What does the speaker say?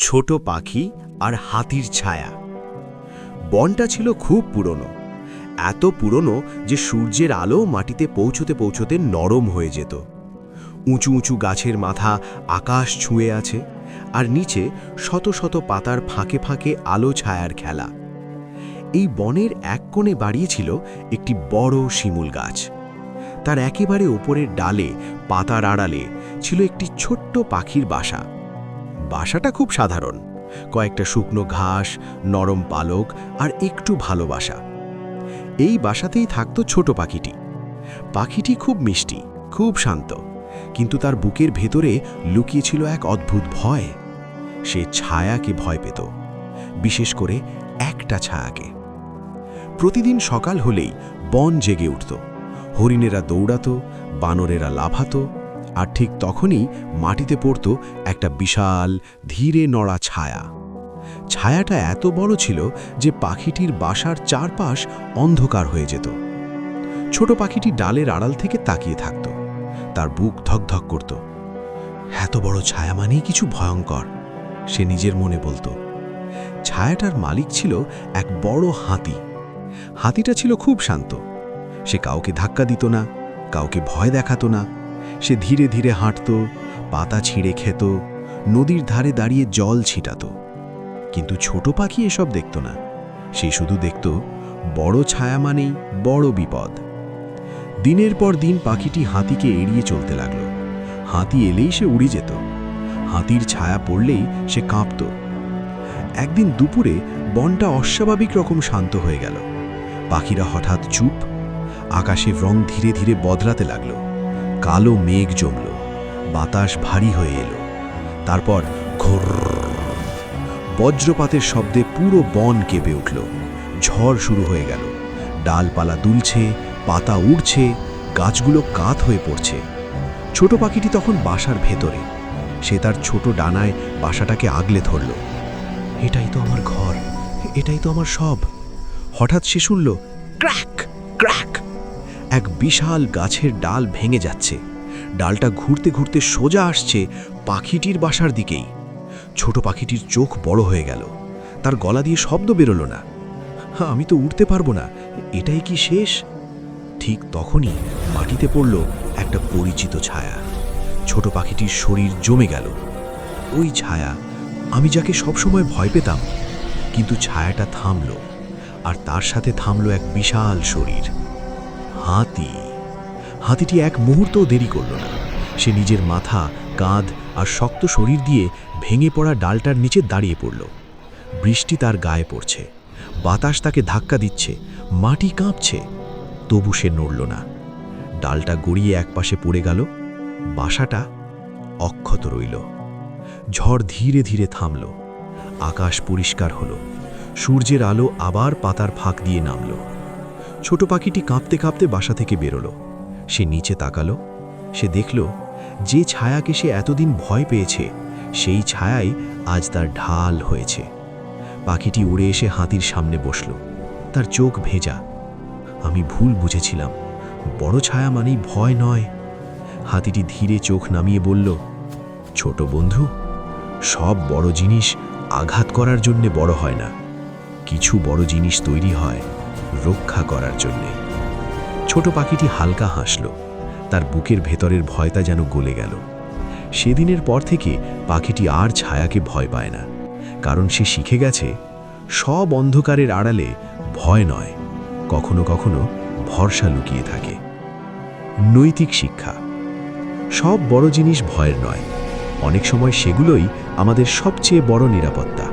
ছোট পাখি আর হাতির ছায়া। বনটা ছিল খুব পুরনো, এত পুরনো যে সূর্যের আলো মাটিতে পৌঁছতে পৌঁছতে নরম হয়ে যেত। উঁচু উঁচু গাছের মাথা আকাশ ছুঁয়ে আছে, আর নিচে শত শত পাতার ফাঁকে ফাঁকে আলো ছায়ার খেলা। এই বনের এক কোণে বাড়িয়েছিল একটি বড় শিমুল গাছ। তার একেবারে ওপরের ডালে পাতার আড়ালে ছিল একটি ছোট্ট পাখির বাসা। বাসাটা খুব সাধারণ, কয়েকটা শুকনো ঘাস, নরম পালক আর একটু ভালোবাসা। এই বাসাতেই থাকতো ছোট পাখিটি। পাখিটি খুব মিষ্টি, খুব শান্ত, কিন্তু তার বুকের ভেতরে লুকিয়েছিল এক অদ্ভুত ভয়। সে ছায়াকে ভয় পেত, বিশেষ করে একটা ছায়াকে। প্রতিদিন সকাল হলেই বন জেগে উঠত, হরিণেরা দৌড়াতো, বানরেরা লাফাতো, আর ঠিক তখনই মাটিতে পড়ত একটা বিশাল ধীরে নড়া ছায়া। ছায়াটা এত বড় ছিল যে পাখিটির বাসার চারপাশ অন্ধকার হয়ে যেত। ছোট পাখিটি ডালের আড়াল থেকে তাকিয়ে থাকত, তার বুক ধকধক করত। এত বড় ছায়া মানেই কিছু ভয়ঙ্কর, সে নিজের মনে বলতো। ছায়াটার মালিক ছিল এক বড় হাতি। হাতিটা ছিল খুব শান্ত, সে কাউকে ধাক্কা দিত না, কাউকে ভয় দেখাতো না। সে ধীরে ধীরে হাঁটত, পাতা ছিঁড়ে খেত, নদীর ধারে দাঁড়িয়ে জল ছিটাত। কিন্তু ছোট পাখি এসব দেখত না, সে শুধু দেখত বড় ছায়া মানেই বড় বিপদ। দিনের পর দিন পাখিটি হাতিকে এড়িয়ে চলতে লাগল। হাতি এলেই সে উড়ে যেত, হাতির ছায়া পড়লেই সে কাঁপত। একদিন দুপুরে বনটা অস্বাভাবিক রকম শান্ত হয়ে গেল। পাখিরা হঠাৎ চুপ, আকাশের রং ধীরে ধীরে বদলাতে লাগলো। কালো মেঘ জমল, বাতাস ভারী হয়ে এলো। তারপর ঘোর বজ্রপাতের শব্দে পুরো বন কেঁপে উঠল। ঝড় শুরু হয়ে গেল, ডালপালা দুলছে, পাতা উড়ছে, গাছগুলো কাত হয়ে পড়ছে। ছোট পাখিটি তখন বাসার ভেতরে। সে তার ছোট ডানায় বাসাটাকে আগলে ধরল। এটাই তো আমার ঘর, এটাই তো আমার সব। হঠাৎ সে শুনল ক্র্যাক ক্র্যাক। এক বিশাল গাছের ডাল ভেঙে যাচ্ছে। ডালটা ঘুরতে ঘুরতে সোজা আসছে পাখিটির বাসার দিকেই। ছোট পাখিটির চোখ বড় হয়ে গেল, তার গলা দিয়ে শব্দ বেরোলো না। আমি তো উঠতে পারবো না, এটাই কি শেষ? ঠিক তখনই মাটিতে পড়ল একটা পরিচিত ছায়া। ছোট পাখিটির শরীর জমে গেল। ওই ছায়া, আমি যাকে সবসময় ভয় পেতাম। কিন্তু ছায়াটা থামল, আর তার সাথে থামল এক বিশাল শরীর। হাতি। হাতিটি এক মুহূর্তও দেরি করল না। সে নিজের মাথা, কাঁধ আর শক্ত শরীর দিয়ে ভেঙে পড়া ডালটার নিচে দাঁড়িয়ে পড়ল। বৃষ্টি তার গায়ে পড়ছে, বাতাস তাকে ধাক্কা দিচ্ছে, মাটি কাঁপছে, তবু সে নড়ল না। ডালটা গড়িয়ে একপাশে পড়ে গেল, বাসাটা অক্ষত রইল। ঝড় ধীরে ধীরে থামল, আকাশ পরিষ্কার হলো, সূর্যের আলো আবার পাতার ফাঁক দিয়ে নামল। ছোট পাখিটি কাঁপতে কাঁপতে বাসা থেকে বেরোলো। সে নিচে তাকালো, সে দেখল যে ছায়াকে সে এতদিন ভয় পেয়েছে, সেই ছায়াই আজ তার ঢাল হয়েছে। পাখিটি উড়ে এসে হাতির সামনে বসল, তার চোখ ভেজা। আমি ভুল বুঝেছিলাম, বড় ছায়া মানেই ভয় নয়। হাতিটি ধীরে চোখ নামিয়ে বলল, ছোট বন্ধু, সব বড় জিনিস আঘাত করার জন্যে বড় হয় না, কিছু বড় জিনিস তৈরি হয় রক্ষা করার জন্যে। ছোট পাখিটি হালকা হাসল, তার বুকের ভেতরের ভয়টা যেন গলে গেল। সেদিনের পর থেকে পাখিটি আর ছায়াকে ভয় পায় না, কারণ সে শিখে গেছে সব অন্ধকারের আড়ালে ভয় নয়, কখনো কখনো ভরসা লুকিয়ে থাকে। নৈতিক শিক্ষা। সব বড় জিনিস ভয়ের নয়, অনেক সময় সেগুলোই আমাদের সবচেয়ে বড় নিরাপত্তা।